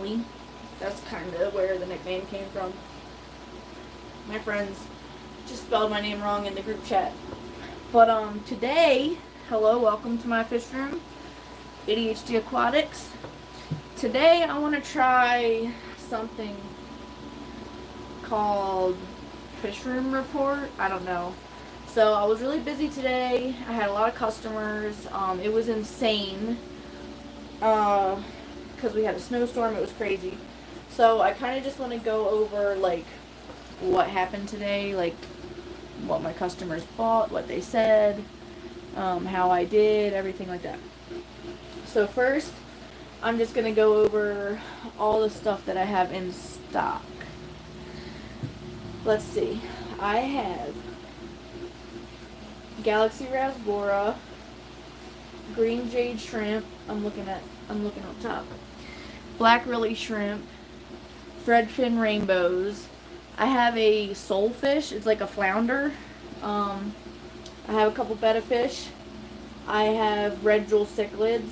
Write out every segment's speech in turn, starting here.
Emily. That's kind of where the nickname came from. My friends just spelled my name wrong in the group chat. But today, hello, welcome to my fish room, ADHD Aquatics. Today I want to try something called Fish Room Report. I don't know. So I was really busy today. I had a lot of customers. It was insane. Because we had a snowstorm. It was crazy. So I kind of just want to go over like what happened today, like what my customers bought, what they said, how I did, everything like that. So first, I'm just going to go over all the stuff that I have in stock. Let's see. I have Galaxy Rasbora, Green Jade Shrimp. I'm looking up top. Black Lily Shrimp, Threadfin Rainbows. I have a Soulfish. It's like a flounder. I have a couple betta fish. I have Red Jewel Cichlids.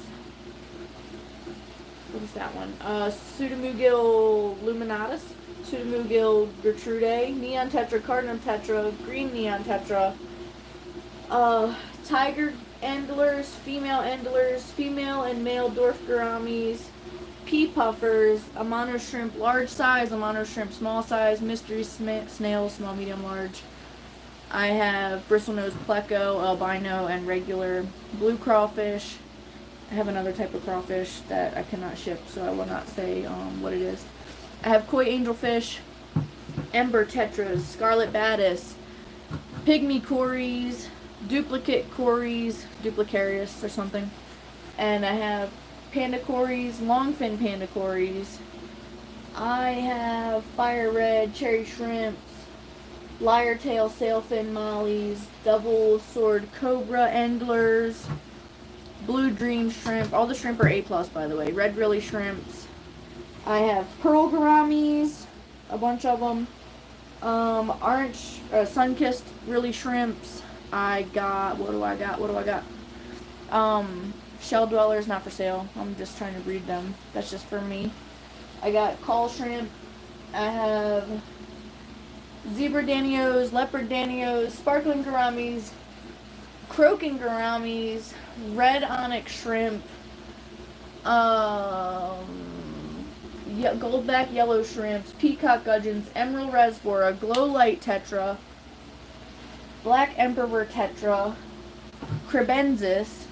What is that one? Pseudomugil luminatus, Pseudomugil gertrude, Neon Tetra, Cardinal Tetra, Green Neon Tetra, Tiger Endlers, female and male dwarf gouramis, pea puffers, Amano shrimp large size, Amano shrimp small size, mystery snail small, medium, large. I have bristlenose pleco, albino, and regular blue crawfish. I have another type of crawfish that I cannot ship, so I will not say what it is. I have koi angelfish, ember tetras, scarlet batis, pygmy cories, duplicate cories, duplicarius or something. And I have panda cories, longfin panda cories. I have fire red cherry shrimps, lyre tail sailfin mollies, double sword cobra endlers, blue dream shrimp. All the shrimp are A+, by the way. Red Lily shrimps. I have pearl gouramis, a bunch of them. Orange, sun-kissed Lily shrimps. I got, what do I got? Shell dwellers, not for sale. I'm just trying to breed them. That's just for me. I got caul shrimp. I have zebra danios, leopard danios, sparkling gouramis, croaking gouramis, red onyx shrimp, goldback yellow shrimps, peacock gudgeons, emerald rasbora, glow light tetra, black emperor tetra, crebensis,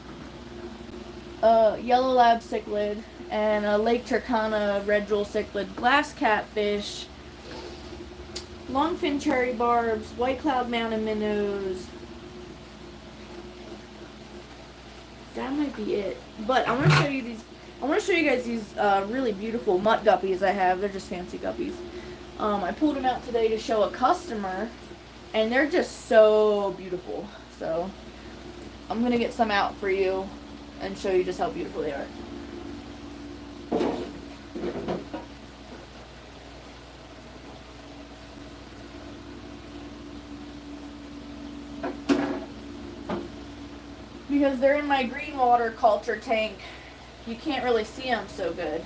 yellow lab cichlid, and a Lake Turkana red jewel cichlid, glass catfish, longfin cherry barbs, white cloud mountain minnows. That might be it. But I want to show you these. I want to show you guys these really beautiful mutt guppies I have. They're just fancy guppies. I pulled them out today to show a customer, and they're just so beautiful. So I'm gonna get some out for you and show you just how beautiful they are. Because they're in my green water culture tank, you can't really see them so good.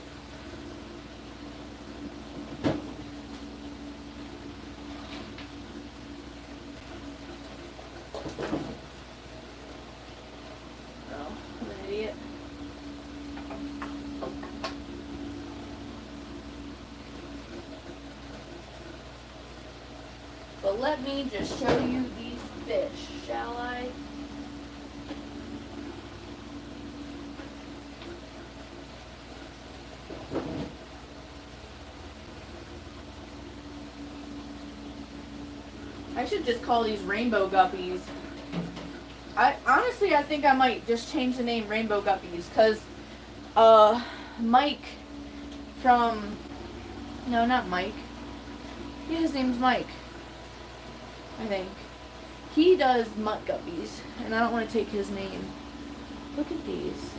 Oh, I'm an idiot. But let me just show you these fish, shall I? I should just call these rainbow guppies. I think I might just change the name Rainbow Guppies, because Mike from, no, not Mike. Yeah, his name's Mike, I think. He does mutt guppies, and I don't want to take his name. Look at these.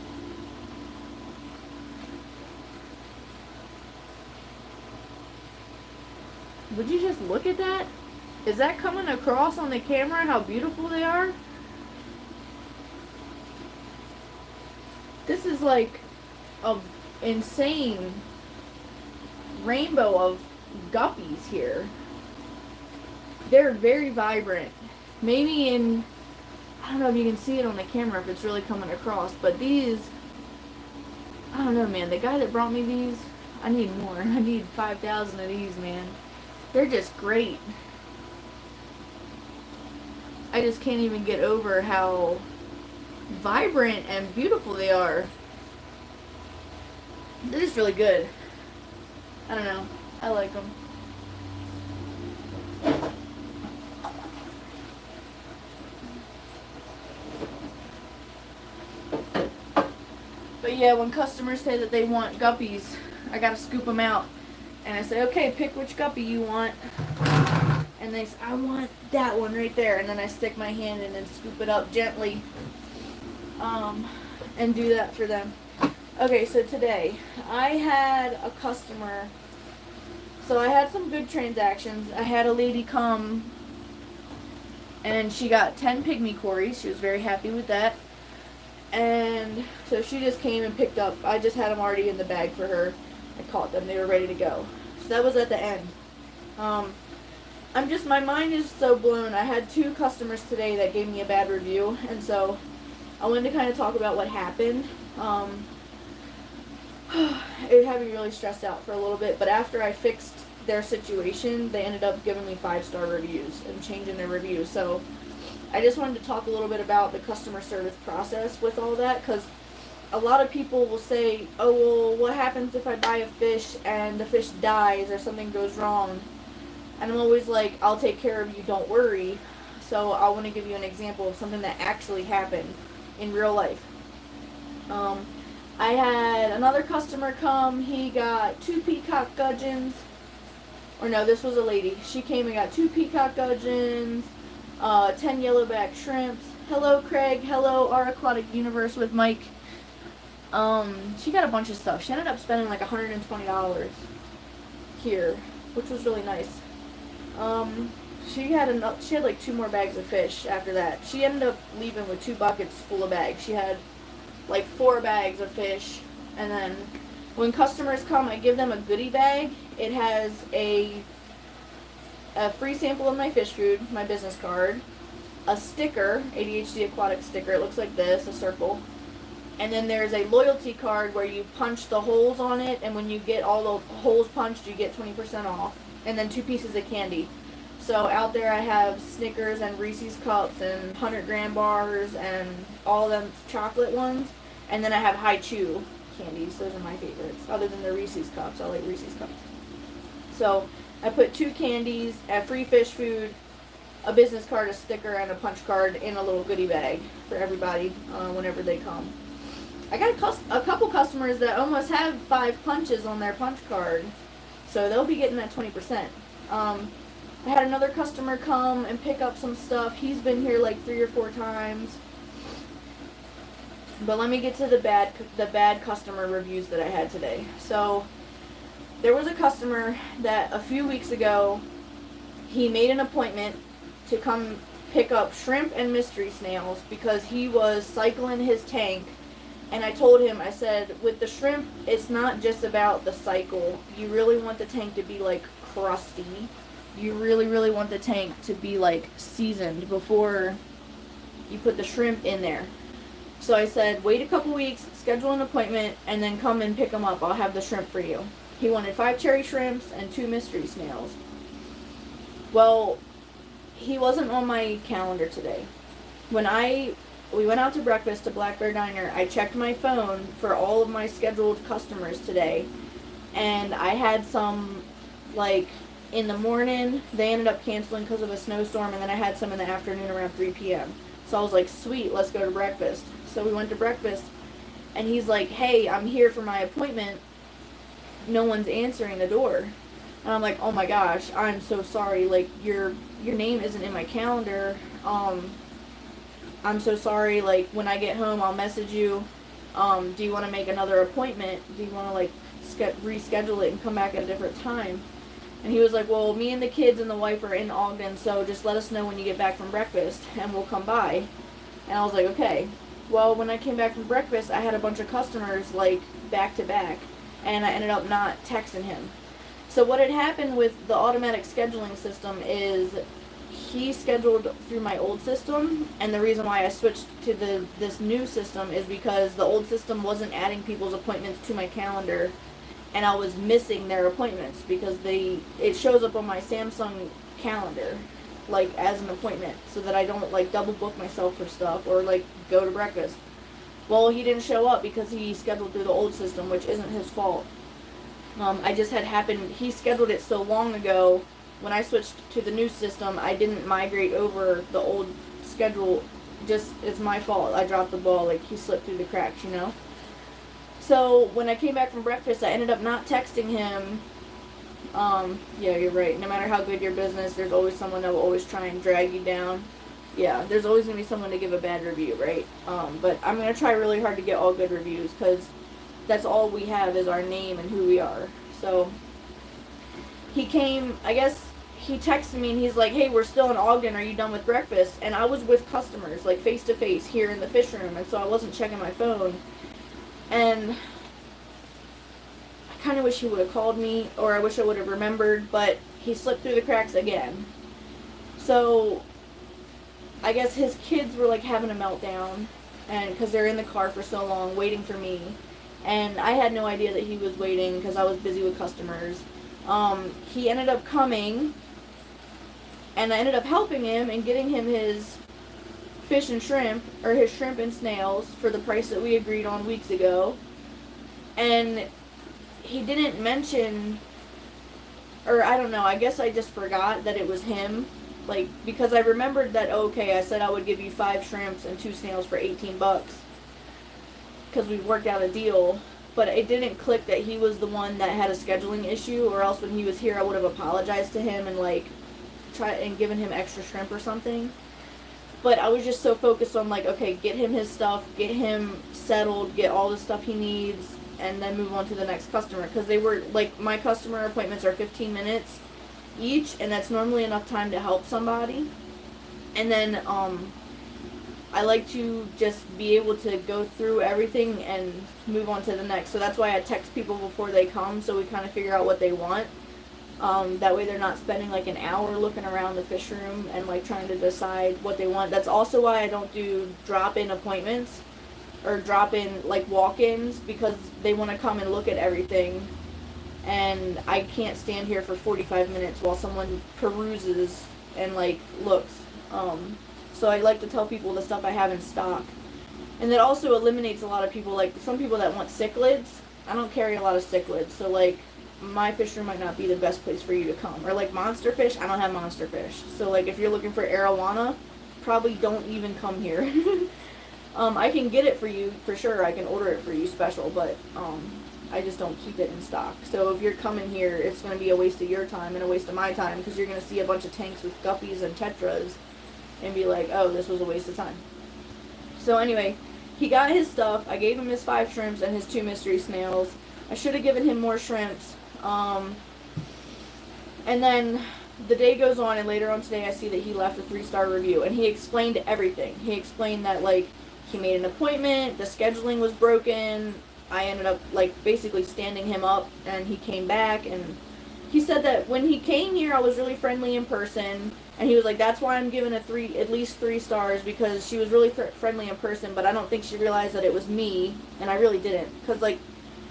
Would you just look at that? Is that coming across on the camera how beautiful they are? This is like a insane rainbow of guppies here. They're very vibrant. Maybe I don't know if you can see it on the camera if it's really coming across, but these, I don't know, man. The guy that brought me these, I need more. I need 5,000 of these, man. They're just great. I just can't even get over how vibrant and beautiful they are. They're just really good. I don't know. I like them. But yeah, when customers say that they want guppies, I gotta scoop them out. And I say, okay, pick which guppy you want. And they say, I want that one right there. And then I stick my hand in and scoop it up gently. And do that for them. Okay, so today, I had a customer. So I had some good transactions. I had a lady come and she got 10 pygmy cories. She was very happy with that. And so she just came and picked up. I just had them already in the bag for her. I caught them. They were ready to go. So that was at the end. My mind is so blown. I had 2 customers today that gave me a bad review. And so I wanted to kind of talk about what happened. It had me really stressed out for a little bit. But after I fixed their situation, they ended up giving me 5-star reviews and changing their reviews. So I just wanted to talk a little bit about the customer service process with all that, because a lot of people will say, oh, well, what happens if I buy a fish and the fish dies or something goes wrong? And I'm always like, I'll take care of you, don't worry. So I want to give you an example of something that actually happened in real life. I had another customer come. He got 2 peacock gudgeons. Or no, this was a lady. She came and got 2 peacock gudgeons, 10 yellowback shrimps. Hello, Craig. Hello, Our Aquatic Universe with Mike. She got a bunch of stuff. She ended up spending like $120 here, which was really nice. She had like 2 more bags of fish after that. She ended up leaving with 2 buckets full of bags. She had like 4 bags of fish, and then when customers come, I give them a goodie bag. It has a free sample of my fish food, my business card, a sticker, ADHD Aquatic sticker. It looks like this, a circle. And then there's a loyalty card where you punch the holes on it, and when you get all the holes punched, you get 20% off. And then 2 pieces of candy. So out there I have Snickers and Reese's Cups and 100-gram bars and all them chocolate ones. And then I have High Chew candies. Those are my favorites. Other than the Reese's Cups. I like Reese's Cups. So I put 2 candies, a free fish food, a business card, a sticker, and a punch card in a little goodie bag for everybody whenever they come. I got a couple customers that almost have 5 punches on their punch card. So they'll be getting that 20%. I had another customer come and pick up some stuff. He's been here like 3 or 4 times. But let me get to the bad customer reviews that I had today. So there was a customer that a few weeks ago, he made an appointment to come pick up shrimp and mystery snails because he was cycling his tank. And I told him, I said, with the shrimp, it's not just about the cycle. You really want the tank to be like crusty. You really, really want the tank to be like seasoned before you put the shrimp in there. So I said, wait a couple weeks, schedule an appointment, and then come and pick them up. I'll have the shrimp for you. He wanted 5 cherry shrimps and 2 mystery snails. Well, he wasn't on my calendar today. When we went out to breakfast to Black Bear Diner, I checked my phone for all of my scheduled customers today, and I had some, like, in the morning. They ended up canceling because of a snowstorm, and then I had some in the afternoon around 3 p.m. So I was like, sweet, let's go to breakfast. So we went to breakfast, and he's like, hey, I'm here for my appointment. No one's answering the door. And I'm like, oh my gosh, I'm so sorry. Like, your name isn't in my calendar. I'm so sorry. Like, when I get home, I'll message you. Do you want to make another appointment? Do you want to, like, reschedule it and come back at a different time? And he was like, well, me and the kids and the wife are in Ogden, so just let us know when you get back from breakfast, and we'll come by. And I was like, okay. Well, when I came back from breakfast, I had a bunch of customers, like, back to back, and I ended up not texting him. So what had happened with the automatic scheduling system is he scheduled through my old system, and the reason why I switched to this new system is because the old system wasn't adding people's appointments to my calendar, and I was missing their appointments because it shows up on my Samsung calendar like as an appointment, so that I don't like double book myself for stuff or like go to breakfast. Well, he didn't show up because he scheduled through the old system, which isn't his fault. I just had happened, he scheduled it so long ago. When I switched to the new system, I didn't migrate over the old schedule. Just, it's my fault. I dropped the ball. Like, he slipped through the cracks, you know? So, when I came back from breakfast, I ended up not texting him. Yeah, you're right. No matter how good your business, there's always someone that will always try and drag you down. Yeah, there's always going to be someone to give a bad review, right? But I'm going to try really hard to get all good reviews, because that's all we have is our name and who we are. So he came, I guess he texted me and he's like, hey, we're still in Ogden, are you done with breakfast? And I was with customers, like face to face here in the fish room, and so I wasn't checking my phone. And I kind of wish he would have called me, or I wish I would have remembered, but he slipped through the cracks again. So I guess his kids were like having a meltdown, and because they're in the car for so long waiting for me. And I had no idea that he was waiting because I was busy with customers. He ended up coming, and I ended up helping him and getting him his fish and shrimp, or his shrimp and snails, for the price that we agreed on weeks ago. And he didn't mention, or I don't know, I guess I just forgot that it was him. Like, because I remembered that, okay, I said I would give you 5 shrimps and 2 snails for $18. Because we worked out a deal, but it didn't click that he was the one that had a scheduling issue, or else when he was here I would have apologized to him and like try and given him extra shrimp or something. But I was just so focused on like, okay, get him his stuff, get him settled, get all the stuff he needs, and then move on to the next customer, because they were like, my customer appointments are 15 minutes each, and that's normally enough time to help somebody. And then I like to just be able to go through everything and move on to the next. So that's why I text people before they come, so we kind of figure out what they want. That way they're not spending like an hour looking around the fish room and like trying to decide what they want. That's also why I don't do drop-in appointments or drop-in like walk-ins, because they want to come and look at everything. And I can't stand here for 45 minutes while someone peruses and like looks. So I like to tell people the stuff I have in stock. And that also eliminates a lot of people, like some people that want cichlids. I don't carry a lot of cichlids, so like my fish room might not be the best place for you to come. Or like monster fish, I don't have monster fish. So like if you're looking for arowana, probably don't even come here. I can get it for you for sure. I can order it for you special, but I just don't keep it in stock. So if you're coming here, it's going to be a waste of your time and a waste of my time, because you're going to see a bunch of tanks with guppies and tetras and be like, oh, this was a waste of time. So anyway, he got his stuff. I gave him his 5 shrimps and his 2 mystery snails. I should have given him more shrimps. And then the day goes on, and later on today I see that he left a 3-star review, and he explained everything. He explained that like he made an appointment, the scheduling was broken. I ended up like basically standing him up, and he came back, and he said that when he came here I was really friendly in person. And he was like, that's why I'm giving at least 3 stars, because she was really friendly in person, but I don't think she realized that it was me, and I really didn't. Because, like,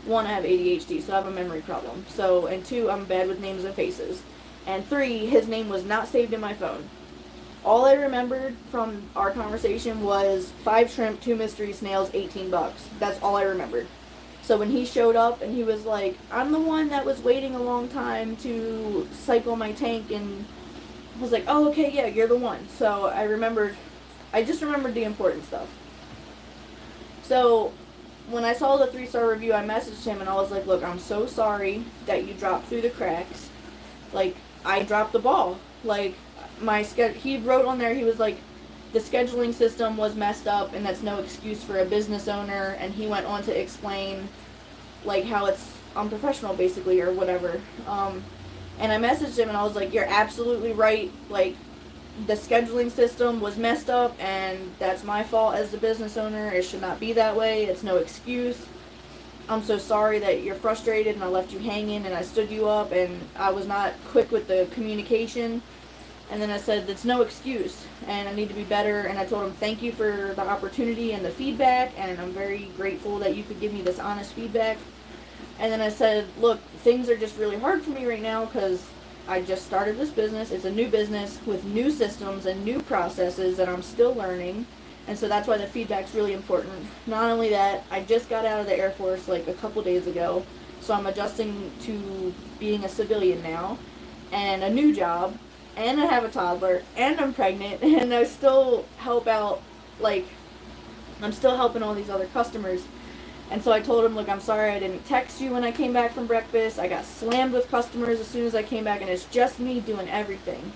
1, I have ADHD, so I have a memory problem. So, and 2, I'm bad with names and faces. And 3, his name was not saved in my phone. All I remembered from our conversation was 5 shrimp, 2 mystery snails, $18. That's all I remembered. So when he showed up and he was like, I'm the one that was waiting a long time to cycle my tank, and I was like, oh, okay, yeah, you're the one. So I just remembered the important stuff. So when I saw the 3-star review, I messaged him and I was like, look, I'm so sorry that you dropped through the cracks. Like, I dropped the ball. Like, he wrote on there, he was like, the scheduling system was messed up, and that's no excuse for a business owner. And he went on to explain, like, how it's unprofessional, basically, or whatever. And I messaged him and I was like, you're absolutely right. Like, the scheduling system was messed up, and that's my fault as the business owner. It should not be that way. It's no excuse. I'm so sorry that you're frustrated and I left you hanging and I stood you up and I was not quick with the communication. And then I said, that's no excuse and I need to be better. And I told him, thank you for the opportunity and the feedback. And I'm very grateful that you could give me this honest feedback. And then I said, look, things are just really hard for me right now because I just started this business. It's a new business with new systems and new processes that I'm still learning. And so that's why the feedback's really important. Not only that, I just got out of the Air Force like a couple days ago. So I'm adjusting to being a civilian now and a new job. And I have a toddler, and I'm pregnant, and I still help out, like, I'm still helping all these other customers. And so I told him, look, I'm sorry I didn't text you when I came back from breakfast. I got slammed with customers as soon as I came back, and it's just me doing everything.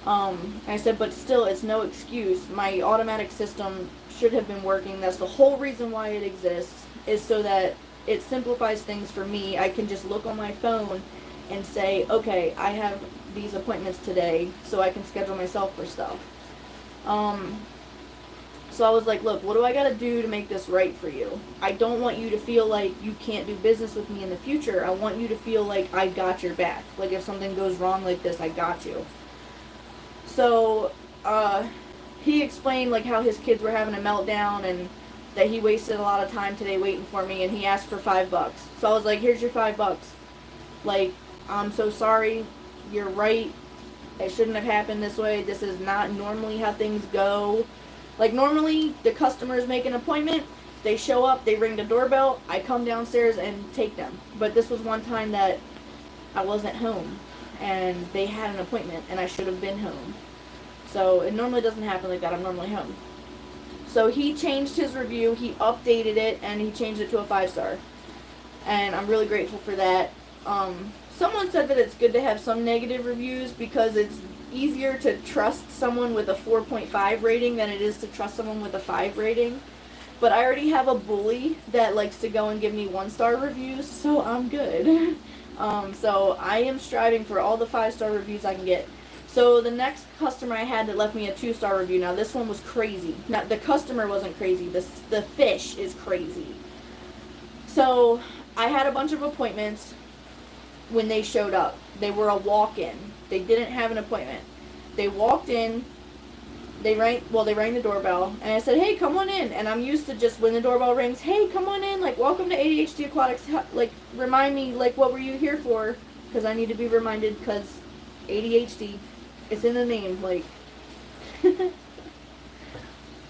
I said, but still, it's no excuse. My automatic system should have been working. That's the whole reason why it exists, is so that it simplifies things for me. I can just look on my phone and say, okay, I have these appointments today, so I can schedule myself for stuff. So I was like, look, what do I gotta do to make this right for you? I don't want you to feel like you can't do business with me in the future. I want you to feel like I got your back. Like if something goes wrong like this, I got you. So he explained like how his kids were having a meltdown and that he wasted a lot of time today waiting for me, and he asked for $5. So I was like, here's your $5. Like, I'm so sorry. You're right. It shouldn't have happened this way. This is not normally how things go. Like, normally, the customers make an appointment. They show up. They ring the doorbell. I come downstairs and take them. But this was one time that I wasn't home. And they had an appointment. And I should have been home. So, it normally doesn't happen like that. I'm normally home. So, he changed his review. He updated it. And he changed it to a 5-star. And I'm really grateful for that. Someone said that it's good to have some negative reviews because it's easier to trust someone with a 4.5 rating than it is to trust someone with a 5 rating. But I already have a bully that likes to go and give me 1-star reviews, so I'm good. So I am striving for all the 5-star reviews I can get. So the next customer I had that left me a 2-star review, now this one was crazy. Now the customer wasn't crazy, the fish is crazy. So I had a bunch of appointments. When they showed up, they were a walk-in. They didn't have an appointment. They walked in. They rang the doorbell, and I said, "Hey, come on in." And I'm used to just when the doorbell rings, "Hey, come on in. Like, welcome to ADHD Aquatics. Like, remind me, like, what were you here for?" Because I need to be reminded. Because ADHD, it's in the name. Like,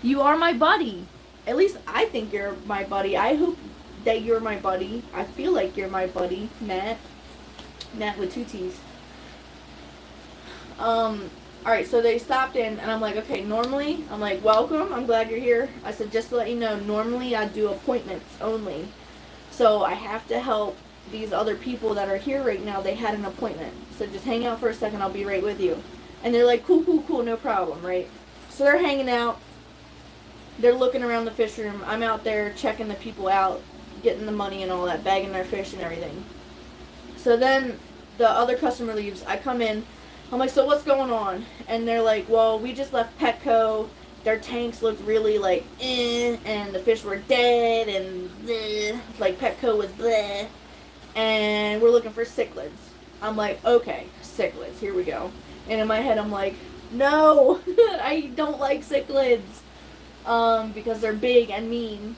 you are my buddy. At least I think you're my buddy. I hope that you're my buddy. I feel like you're my buddy, Matt. Matt with 2 T's. Alright, so they stopped in, and I'm like, okay, normally, I'm like, welcome, I'm glad you're here. I said, just to let you know, normally I do appointments only. So I have to help these other people that are here right now. They had an appointment. So just hang out for a second, I'll be right with you. And they're like, cool, no problem, right? So they're hanging out. They're looking around the fish room. I'm out there checking the people out, getting the money and all that, bagging their fish and everything. So then the other customer leaves. I come in. I'm like, so what's going on? And they're like, well, we just left Petco. Their tanks looked really like, and the fish were dead, and bleh, like Petco was bleh. And we're looking for cichlids. I'm like, okay, cichlids, here we go. And in my head, I'm like, no, I don't like cichlids. Because they're big and mean.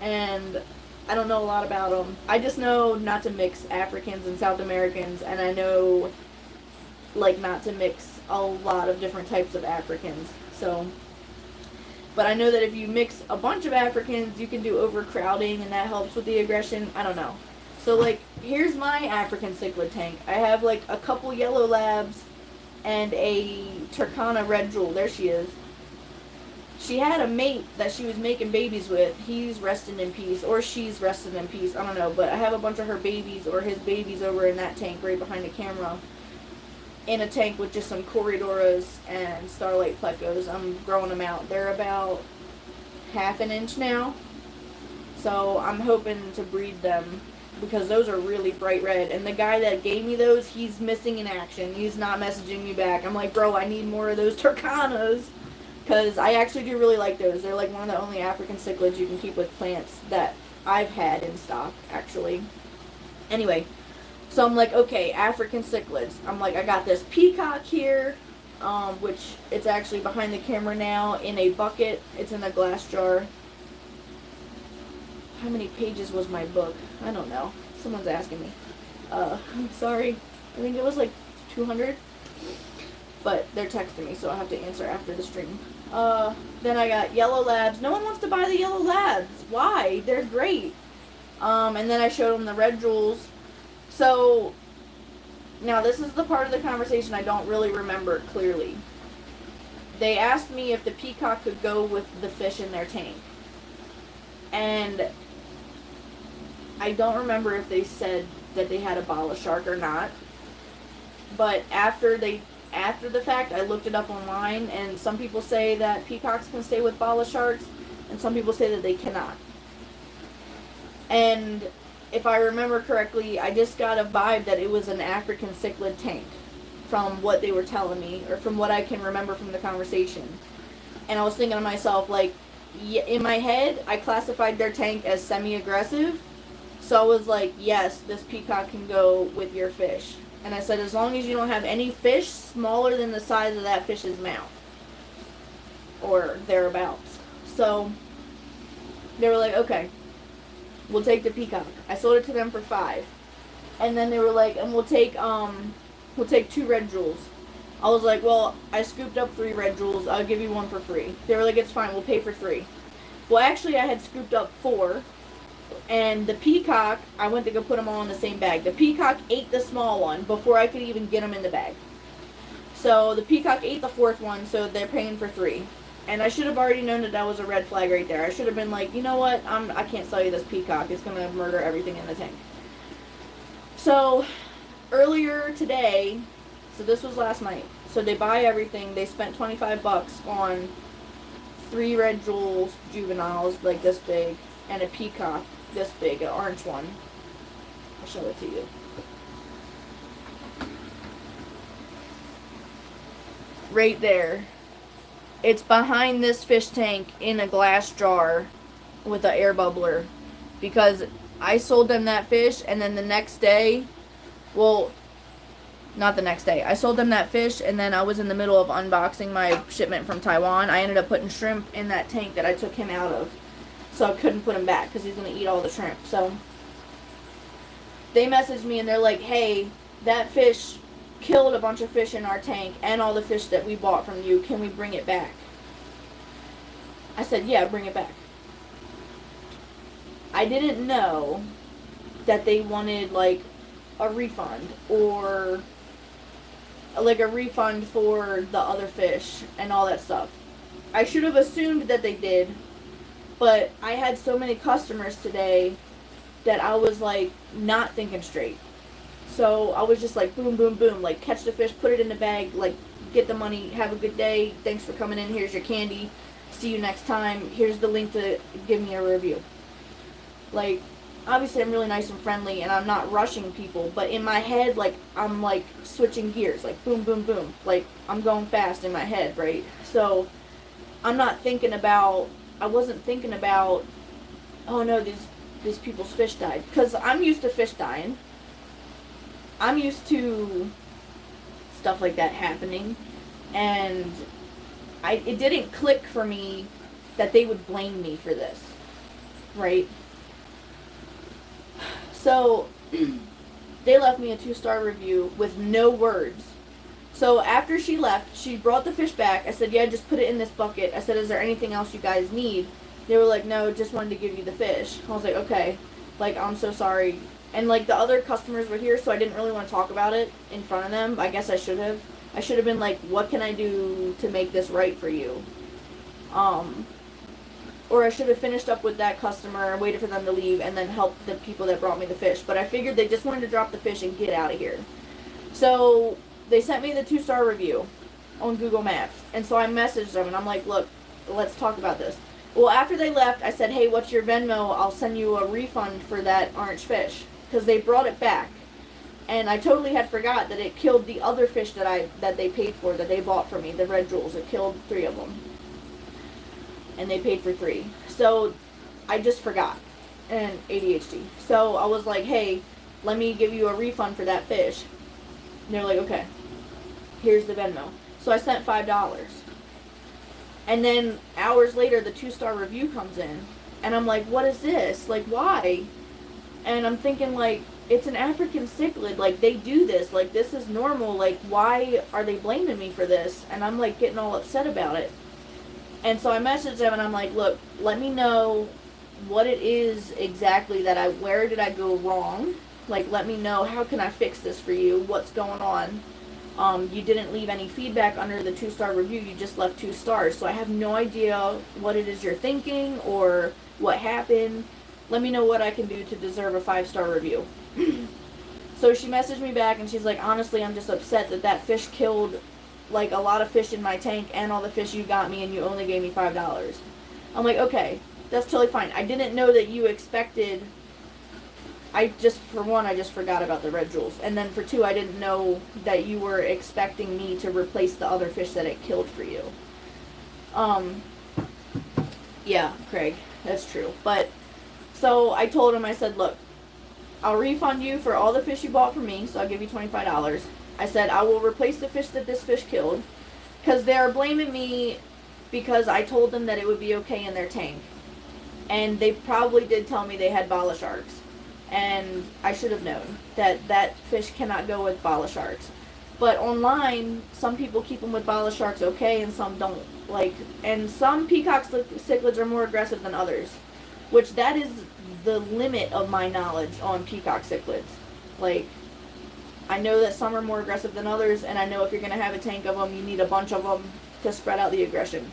And I don't know a lot about them. I just know not to mix Africans and South Americans, and I know, like, not to mix a lot of different types of Africans. So, but I know that if you mix a bunch of Africans, you can do overcrowding, and that helps with the aggression. I don't know. So, like, here's my African cichlid tank. I have, like, a couple yellow labs and a Turkana red jewel. There she is. She had a mate that she was making babies with. He's resting in peace, or she's resting in peace. I don't know, but I have a bunch of her babies or his babies over in that tank right behind the camera. In a tank with just some Corydoras and Starlight Plecos. I'm growing them out. They're about ½ an inch now. So I'm hoping to breed them because those are really bright red. And the guy that gave me those, he's missing in action. He's not messaging me back. I'm like, bro, I need more of those Turkanas. Because I actually do really like those. They're like one of the only African cichlids you can keep with plants that I've had in stock, actually. Anyway, so I'm like, okay, African cichlids. I'm like, I got this peacock here, which it's actually behind the camera now in a bucket. It's in a glass jar. How many pages was my book? I don't know. Someone's asking me. I'm sorry. I think it was like 200. But they're texting me, so I'll have to answer after the stream. Then I got yellow labs. No one wants to buy the yellow labs. Why? They're great. And then I showed them the red jewels. So, now this is the part of the conversation I don't really remember clearly. They asked me if the peacock could go with the fish in their tank. And I don't remember if they said that they had a bala shark or not. But after the fact, I looked it up online, and some people say that peacocks can stay with bala sharks, and some people say that they cannot. And if I remember correctly, I just got a vibe that it was an African cichlid tank from what they were telling me, or from what I can remember from the conversation. And I was thinking to myself, like, in my head, I classified their tank as semi-aggressive. So I was like, yes, this peacock can go with your fish. And I said, as long as you don't have any fish smaller than the size of that fish's mouth. Or thereabouts. So, they were like, okay, we'll take the peacock. I sold it to them for $5. And then they were like, and we'll take 2 red jewels. I was like, well, I scooped up 3 red jewels. I'll give you 1 for free. They were like, it's fine. We'll pay for 3. Well, actually, I had scooped up 4. And the peacock, I went to go put them all in the same bag. The peacock ate the small one before I could even get them in the bag. So the peacock ate the 4th one, so they're paying for 3. And I should have already known that that was a red flag right there. I should have been like, you know what, I can't sell you this peacock. It's going to murder everything in the tank. So earlier today, so this was last night. So they buy everything. They spent $25 on 3 red jewels, juveniles, like this big, and a peacock this big, an orange one. I'll show it to you. Right there. It's behind this fish tank in a glass jar with an air bubbler. Because I sold them that fish, and then the next day, well, not the next day. I sold them that fish, and then I was in the middle of unboxing my shipment from Taiwan. I ended up putting shrimp in that tank that I took him out of. So I couldn't put him back because he's going to eat all the shrimp. So they messaged me and they're like, hey, that fish killed a bunch of fish in our tank and all the fish that we bought from you. Can we bring it back? I said, yeah, bring it back. I didn't know that they wanted like a refund or like a refund for the other fish and all that stuff. I should have assumed that they did. But I had so many customers today that I was like not thinking straight. So I was just like boom, boom, boom, like catch the fish, put it in the bag, like get the money, have a good day, thanks for coming in, here's your candy, see you next time, here's the link to give me a review. Like, obviously I'm really nice and friendly and I'm not rushing people, but in my head, like, I'm like switching gears, like boom, boom, boom, like I'm going fast in my head, right? So I'm not thinking about, I wasn't thinking about, oh no, these people's fish died. Because I'm used to fish dying. I'm used to stuff like that happening. And it didn't click for me that they would blame me for this. Right? So, they left me a 2-star review with no words. So after she left, she brought the fish back. I said, yeah, just put it in this bucket. I said, is there anything else you guys need? They were like, no, just wanted to give you the fish. I was like, okay. Like, I'm so sorry. And, like, the other customers were here, so I didn't really want to talk about it in front of them. I guess I should have. I should have been like, what can I do to make this right for you? Or I should have finished up with that customer, waited for them to leave, and then helped the people that brought me the fish. But I figured they just wanted to drop the fish and get out of here. So they sent me the 2-star review on Google Maps. And so I messaged them, and I'm like, look, let's talk about this. Well, after they left, I said, hey, what's your Venmo? I'll send you a refund for that orange fish. Because they brought it back. And I totally had forgot that it killed the other fish that they paid for, that they bought for me, the red jewels. It killed 3 of them. And they paid for 3. So I just forgot. and ADHD. So I was like, hey, let me give you a refund for that fish. And they're like, okay, here's the Venmo. So I sent $5. And then hours later, the 2-star review comes in. And I'm like, what is this? Like, why? And I'm thinking, like, it's an African cichlid. Like, they do this. Like, this is normal. Like, why are they blaming me for this? And I'm, like, getting all upset about it. And so I messaged them, and I'm like, look, let me know what it is exactly where did I go wrong? Like, let me know, how can I fix this for you? What's going on? You didn't leave any feedback under the 2-star review. You just left 2 stars. So I have no idea what it is you're thinking or what happened. Let me know what I can do to deserve a 5-star review. So she messaged me back, and she's like, honestly, I'm just upset that fish killed, like, a lot of fish in my tank and all the fish you got me, and you only gave me $5. I'm like, okay, that's totally fine. I didn't know that you expected... for one, I just forgot about the red jewels. And then for 2, I didn't know that you were expecting me to replace the other fish that it killed for you. Yeah, Craig, that's true. But, so I told him, I said, look, I'll refund you for all the fish you bought from me, so I'll give you $25. I said, I will replace the fish that this fish killed, because they're blaming me because I told them that it would be okay in their tank. And they probably did tell me they had bala sharks. And I should have known that fish cannot go with bala sharks. But online, some people keep them with bala sharks okay, and some don't. Like, and some peacock cichlids are more aggressive than others, which that is the limit of my knowledge on peacock cichlids. Like, I know that some are more aggressive than others, and I know if you're going to have a tank of them, you need a bunch of them to spread out the aggression.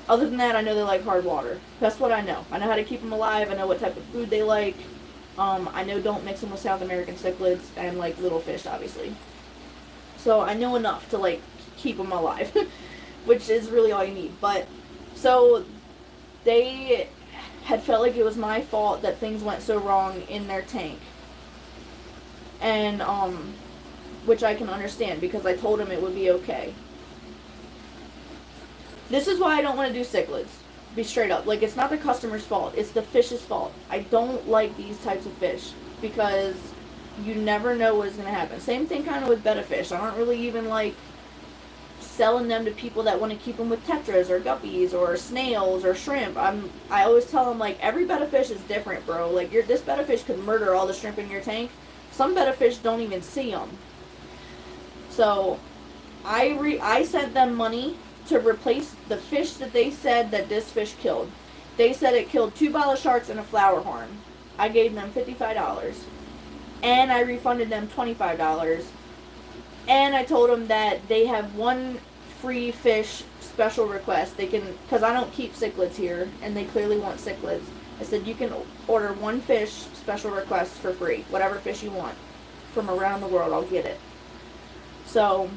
Other than that, I know they like hard water. That's what I know. I know how to keep them alive. I know what type of food they like. I know don't mix them with South American cichlids and, like, little fish, obviously. So I know enough to, like, keep them alive, which is really all you need. But, so they had felt like it was my fault that things went so wrong in their tank. And, which I can understand, because I told them it would be okay. This is why I don't want to do cichlids. Be straight up. Like, it's not the customer's fault. It's the fish's fault. I don't like these types of fish because you never know what is going to happen. Same thing kind of with betta fish. I don't really even like selling them to people that want to keep them with tetras or guppies or snails or shrimp. I always tell them, like, every betta fish is different, bro. Like, this betta fish could murder all the shrimp in your tank. Some betta fish don't even see them. So I sent them money to replace the fish that they said that this fish killed. They said it killed 2 bala sharks and a flower horn. I gave them $55. And I refunded them $25. And I told them that they have 1 free fish special request. They can, because I don't keep cichlids here, and they clearly want cichlids. I said, you can order 1 fish special request for free. Whatever fish you want from around the world, I'll get it. So,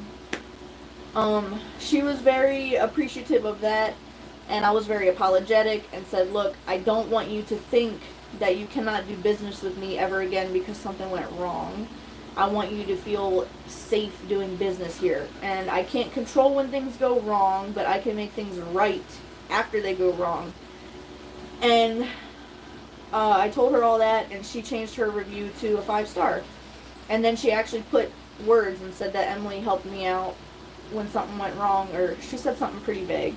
she was very appreciative of that, and I was very apologetic and said, look, I don't want you to think that you cannot do business with me ever again because something went wrong. I want you to feel safe doing business here, and I can't control when things go wrong, but I can make things right after they go wrong. And I told her all that, and she changed her review to a 5-star. And then she actually put words and said that Emily helped me out when something went wrong, or she said something pretty vague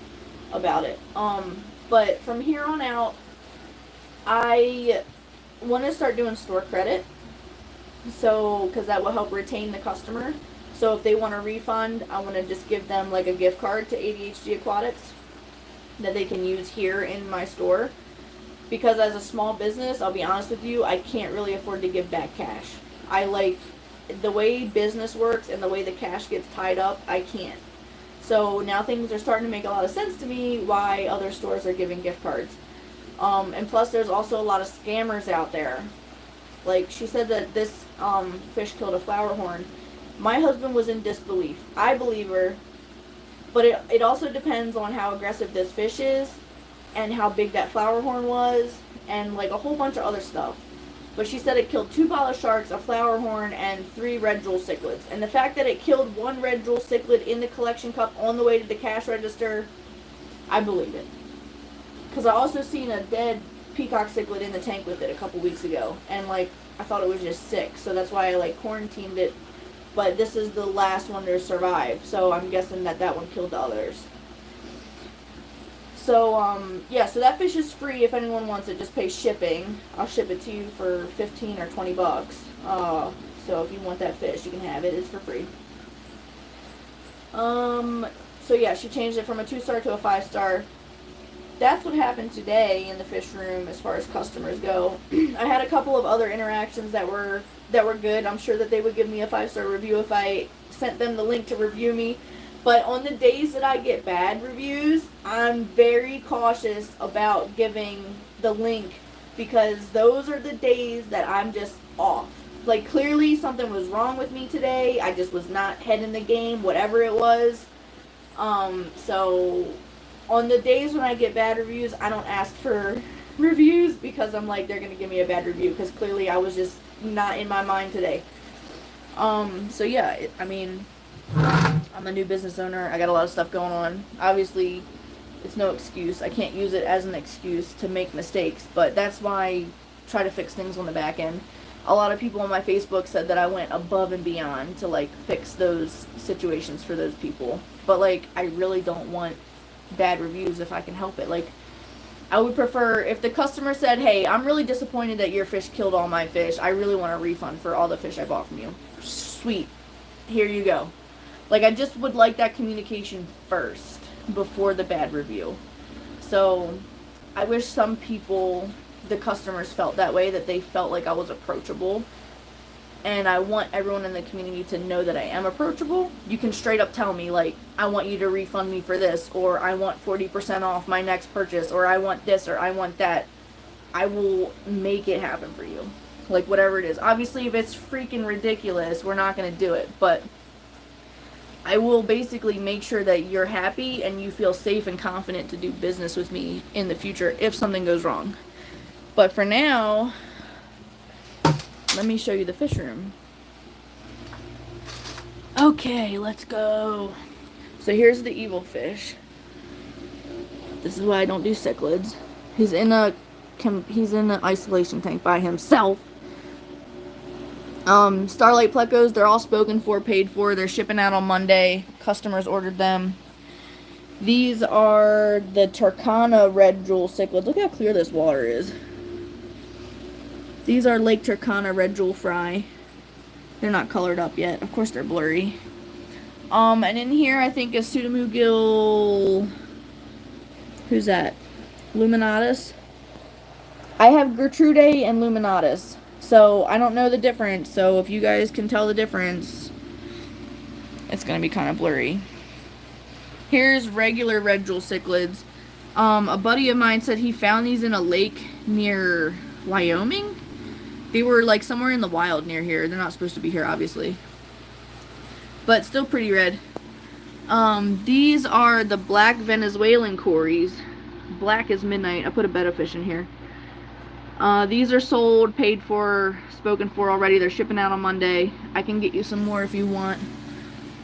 about it. But from here on out, I want to start doing store credit, so because that will help retain the customer. So if they want a refund, I want to just give them like a gift card to ADHD Aquatics that they can use here in my store. Because as a small business, I'll be honest with you, I can't really afford to give back cash. I like the way business works and the way the cash gets tied up, I can't. So now things are starting to make a lot of sense to me why other stores are giving gift cards. And plus there's also a lot of scammers out there. Like she said that this fish killed a flower horn. My husband was in disbelief. I believe her, but it also depends on how aggressive this fish is and how big that flower horn was and like a whole bunch of other stuff. But she said it killed 2 bala sharks, a flower horn, and 3 red jewel cichlids. And the fact that it killed 1 red jewel cichlid in the collection cup on the way to the cash register, I believe it. Because I also seen a dead peacock cichlid in the tank with it a couple weeks ago, and like I thought it was just sick, so that's why I like quarantined it. But this is the last one to survive, so I'm guessing that that one killed the others. So yeah, so that fish is free if anyone wants it. Just pay shipping. I'll ship it to you for 15 or 20 bucks. So if you want that fish, you can have it. It's for free. So yeah, she changed it from a 2-star to a 5-star. That's what happened today in the fish room as far as customers go. I had a couple of other interactions that were good. I'm sure that they would give me a 5-star review if I sent them the link to review me. But on the days that I get bad reviews, I'm very cautious about giving the link, because those are the days that I'm just off. Like, clearly something was wrong with me today. I just was not head in the game, whatever it was. So on the days when I get bad reviews, I don't ask for reviews, because I'm like, they're going to give me a bad review, because clearly I was just not in my mind today. So yeah, I mean, I'm a new business owner. I got a lot of stuff going on. Obviously, it's no excuse. I can't use it as an excuse to make mistakes, but that's why I try to fix things on the back end. A lot of people on my Facebook said that I went above and beyond to, like, fix those situations for those people. But, like, I really don't want bad reviews if I can help it. Like, I would prefer if the customer said, hey, I'm really disappointed that your fish killed all my fish. I really want a refund for all the fish I bought from you. Sweet. Here you go. Like, I just would like that communication first before the bad review. So, I wish some people, the customers, felt that way, that they felt like I was approachable. And I want everyone in the community to know that I am approachable. You can straight up tell me, like, I want you to refund me for this, or I want 40% off my next purchase, or I want this, or I want that. I will make it happen for you. Like, whatever it is. Obviously, if it's freaking ridiculous, we're not going to do it. But I will basically make sure that you're happy and you feel safe and confident to do business with me in the future if something goes wrong. But for now, let me show you the fish room. Okay, let's go. So here's the evil fish. This is why I don't do cichlids. He's in an isolation tank by himself. Starlight plecos, they're all spoken for, paid for. They're shipping out on Monday. Customers ordered them. These are the Turkana red jewel cichlids. Look how clear this water is. These are Lake Turkana red jewel fry. They're not colored up yet. Of course, they're blurry. And in here, I think, is Pseudomugil. Who's that? Luminatus. I have Gertrude and Luminatus. So, I don't know the difference. So, if you guys can tell the difference, it's going to be kind of blurry. Here's regular red jewel cichlids. A buddy of mine said he found these in a lake near Wyoming. They were, like, somewhere in the wild near here. They're not supposed to be here, obviously. But still pretty red. These are the black Venezuelan cories. Black as midnight. I put a betta fish in here. These are sold, paid for, spoken for already. They're shipping out on Monday. I can get you some more if you want.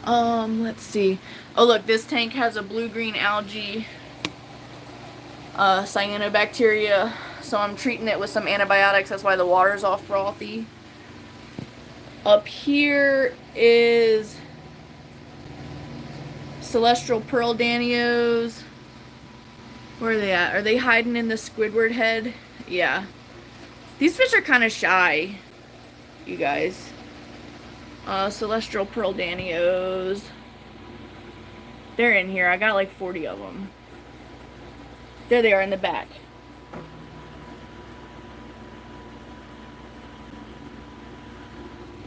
Let's see. Oh, look, this tank has a blue-green algae, cyanobacteria, so I'm treating it with some antibiotics. That's why the water's all frothy. Up here is celestial pearl danios. Where are they at? Are they hiding in the Squidward head? Yeah. These fish are kind of shy, you guys. Celestial pearl danios. They're in here. I got like 40 of them. There they are in the back.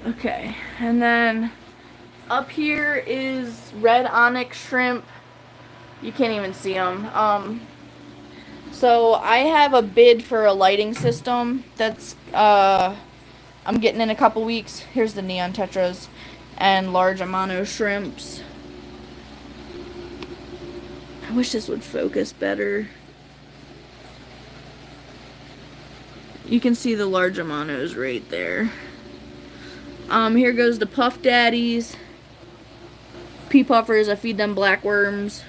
Okay, and then up here is red onyx shrimp. You can't even see them. So I have a bid for a lighting system that's I'm getting in a couple weeks. Here's the neon tetras and large Amano shrimps. I wish this would focus better. You can see the large Amanos right there. Here goes the puff daddies. Pea puffers, I feed them black worms.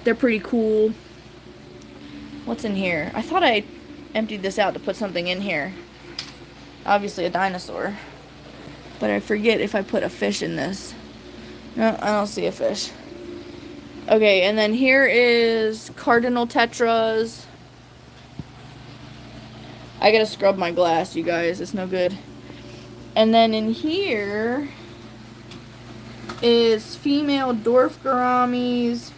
They're pretty cool. What's in here? I thought I emptied this out to put something in here. Obviously a dinosaur. But I forget if I put a fish in this. No, I don't see a fish. Okay, and then here is cardinal tetras. I gotta scrub my glass, you guys. It's no good. And then in here is female dwarf gouramis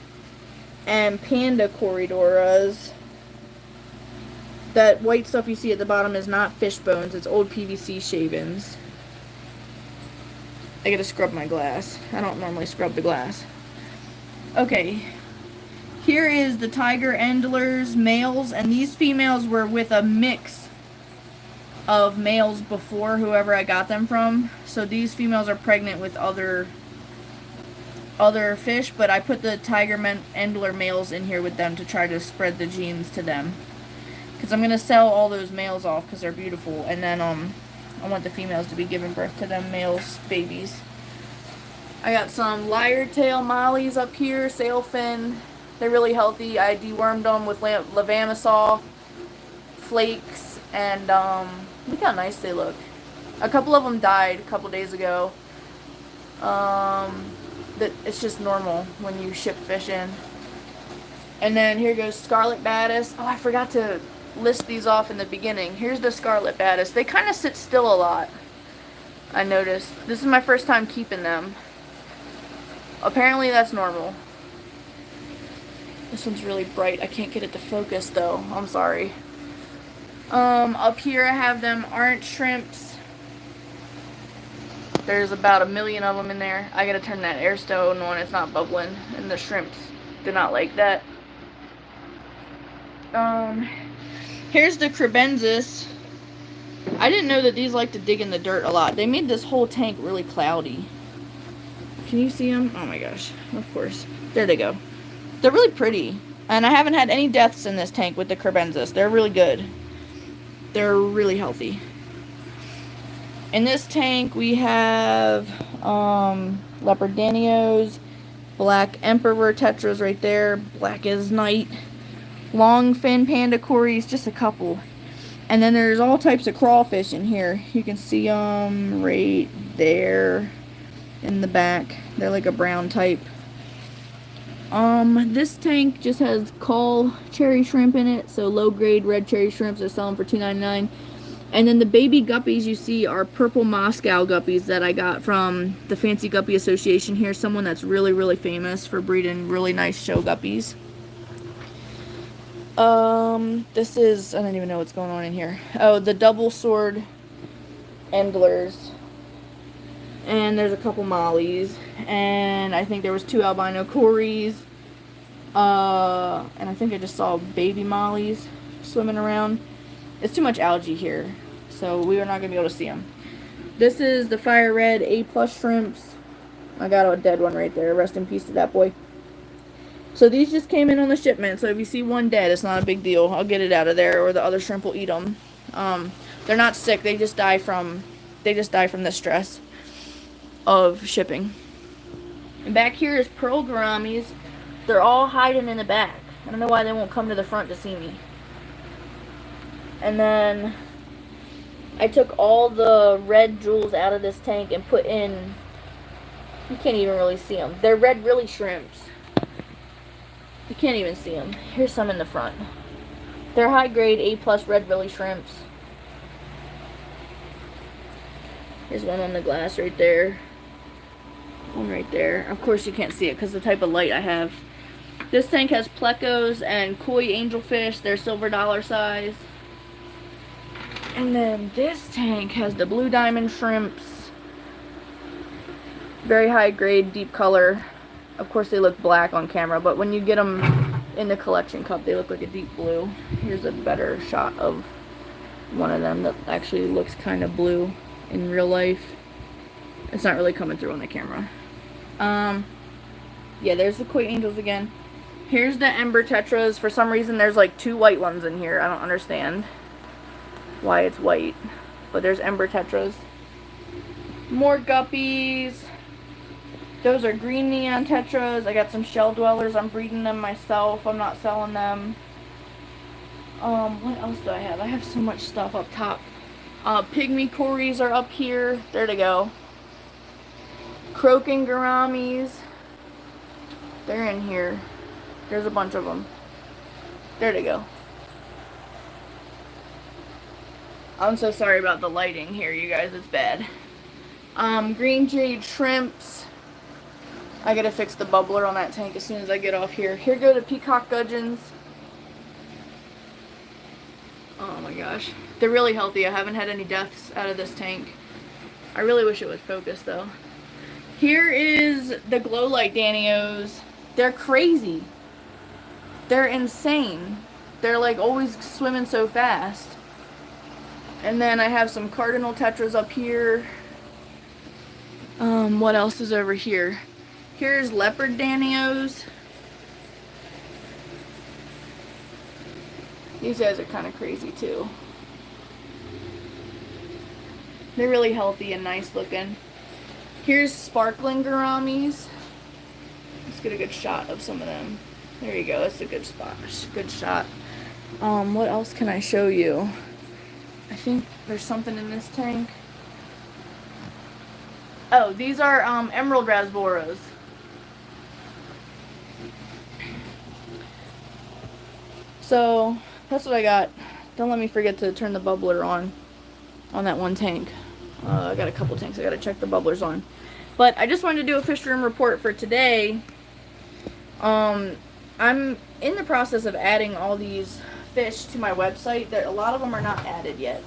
and panda corydoras. That white stuff you see at the bottom is not fish bones. It's old PVC shavings. I gotta scrub my glass. I don't normally scrub the glass. Okay. Here is the tiger endlers males, and these females were with a mix of males before, whoever I got them from. So these females are pregnant with other fish, but I put the tiger endler males in here with them to try to spread the genes to them. Because I'm going to sell all those males off because they're beautiful. And then I want the females to be giving birth to them males' babies. I got some lyre tail mollies up here, sailfin. They're really healthy. I dewormed them with levamisol flakes, and look how nice they look. A couple of them died a couple days ago. It's just normal when you ship fish in. And then here goes scarlet baddest. Oh, I forgot to list these off in the beginning. Here's the scarlet baddest. They kind of sit still a lot, I noticed. This is my first time keeping them. Apparently that's normal. This one's really bright. I can't get it to focus though. I'm sorry. Up here I have them orange shrimps. There's about 1 million of them in there. I gotta turn that air stone on. It's not bubbling, and the shrimps do not like that. Here's the crebensis. I didn't know that these like to dig in the dirt a lot. They made this whole tank really cloudy. Can you see them? Oh my gosh. Of course. There they go. They're really pretty. And I haven't had any deaths in this tank with the crebensis. They're really good. They're really healthy. In this tank we have leopard danios, black emperor tetras right there, black as night, long fin panda cories, just a couple. And then there's all types of crawfish in here. You can see them right there in the back. They're like a brown type. This tank just has cull cherry shrimp in it, so low grade red cherry shrimps. They're selling for $2.99. And then the baby guppies you see are purple Moscow guppies that I got from the Fancy Guppy Association here. Someone that's really, really famous for breeding really nice show guppies. This is, I don't even know what's going on in here. Oh, the double sword endlers. And there's a couple mollies. And I think there was 2 albino cories. And I think I just saw baby mollies swimming around. It's too much algae here, so we are not going to be able to see them. This is the fire red A+ shrimps. I got a dead one right there. Rest in peace to that boy. So these just came in on the shipment, so if you see one dead, it's not a big deal. I'll get it out of there, or the other shrimp will eat them. They're not sick. They just die from the stress of shipping. And back here is pearl gouramis. They're all hiding in the back. I don't know why they won't come to the front to see me. And then I took all the red jewels out of this tank and put in, you can't even really see them. They're red really shrimps. You can't even see them. Here's some in the front. They're high grade A+ red really shrimps. Here's one on the glass right there. One right there. Of course you can't see it because the type of light I have. This tank has plecos and koi angelfish. They're silver dollar size. And then this tank has the blue diamond shrimps. Very high grade, deep color. Of course they look black on camera, but when you get them in the collection cup, they look like a deep blue. Here's a better shot of one of them that actually looks kind of blue in real life. It's not really coming through on the camera. Yeah, there's the koi angels again. Here's the ember tetras. For some reason there's like 2 white ones in here. I don't understand why it's white, but there's ember tetras. More guppies. Those are green neon tetras. I got some shell dwellers. I'm breeding them myself. I'm not selling them. What else do I have? I have so much stuff up top. Pygmy cories are up here. There they go. Croaking gouramis. They're in here. There's a bunch of them. There they go. I'm so sorry about the lighting here, you guys. It's bad. Green jade shrimps. I gotta fix the bubbler on that tank as soon as I get off here. Here go the peacock gudgeons. Oh my gosh. They're really healthy. I haven't had any deaths out of this tank. I really wish it would focus though. Here is the glow light Danios. They're crazy. They're insane. They're like always swimming so fast. And then I have some cardinal tetras up here. What else is over here? Here's leopard Danios. These guys are kind of crazy too. They're really healthy and nice looking. Here's sparkling gouramis. Let's get a good shot of some of them. There you go. That's a good spot. Good shot. What else can I show you? I think there's something in this tank. Oh, these are emerald rasboras. So that's what I got. Don't let me forget to turn the bubbler on that one tank. I got a couple tanks I gotta check the bubblers on. But I just wanted to do a fish room report for today. I'm in the process of adding all these fish to my website. A lot of them are not added yet.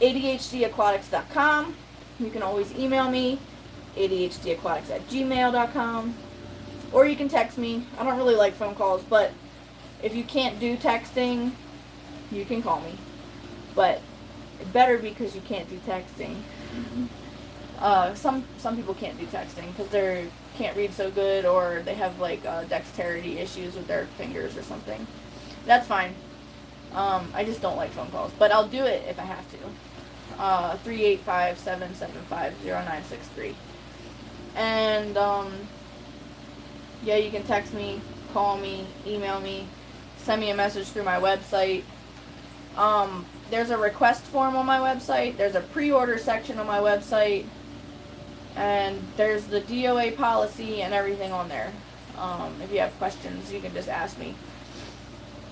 ADHDaquatics.com. You can always email me, ADHDaquatics@gmail.com. Or you can text me. I don't really like phone calls, but if you can't do texting, you can call me. But it better because you can't do texting. Some people can't do texting because they can't read so good, or they have like dexterity issues with their fingers or something. That's fine. I just don't like phone calls, but I'll do it if I have to. 385-775-0963. And yeah, you can text me, call me, email me, send me a message through my website. There's a request form on my website. There's a pre-order section on my website. And there's the DOA policy and everything on there. If you have questions, you can just ask me.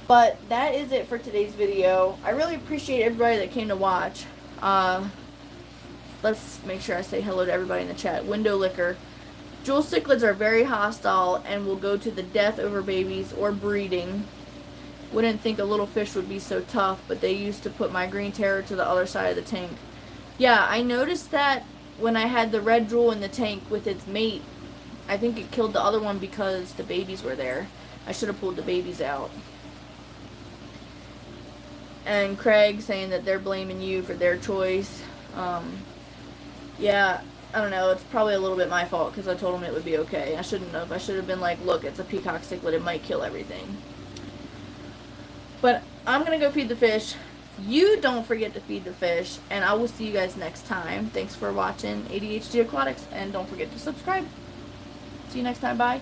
But that is it for today's video. I really appreciate everybody that came to watch. Let's make sure I say hello to everybody in the chat. Window Liquor. Jewel cichlids are very hostile and will go to the death over babies or breeding. Wouldn't think a little fish would be so tough, but they used to put my green terror to the other side of the tank. Yeah, I noticed that when I had the red jewel in the tank with its mate. I think it killed the other one because the babies were there. I should have pulled the babies out. And Craig saying that they're blaming you for their choice. Yeah, I don't know. It's probably a little bit my fault because I told them it would be okay. I shouldn't have. I should have been like, look, it's a peacock cichlid. It might kill everything. But I'm going to go feed the fish. You don't forget to feed the fish. And I will see you guys next time. Thanks for watching ADHD Aquatics. And don't forget to subscribe. See you next time. Bye.